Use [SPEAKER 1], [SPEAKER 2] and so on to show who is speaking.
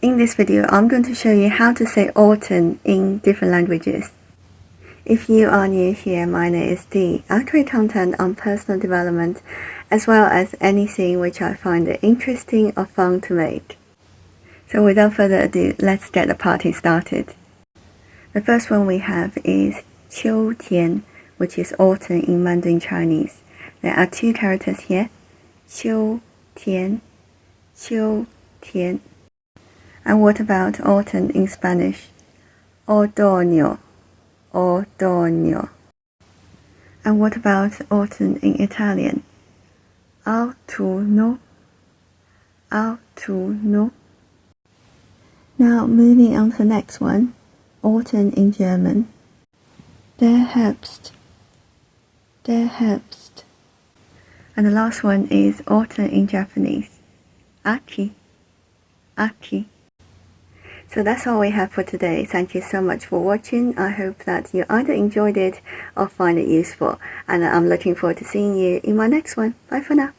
[SPEAKER 1] In this video, I'm going to show you how to say autumn in different languages. If you are new here, my name is Dee. I create content on personal development as well as anything which I find interesting or fun to make. So without further ado, let's get the party started. The first one we have is 秋天, which is autumn in Mandarin Chinese. There are two characters here, 秋天, 秋天. And what about autumn in Spanish? Otoño, otoño. And what about autumn in Italian? Autunno, autunno. Now moving on to the next one, autumn in German. Der Herbst, der Herbst. And the last one is autumn in Japanese. Aki, aki. So that's all we have for today. Thank you so much for watching. I hope that you either enjoyed it or find it useful. And I'm looking forward to seeing you in my next one. Bye for now.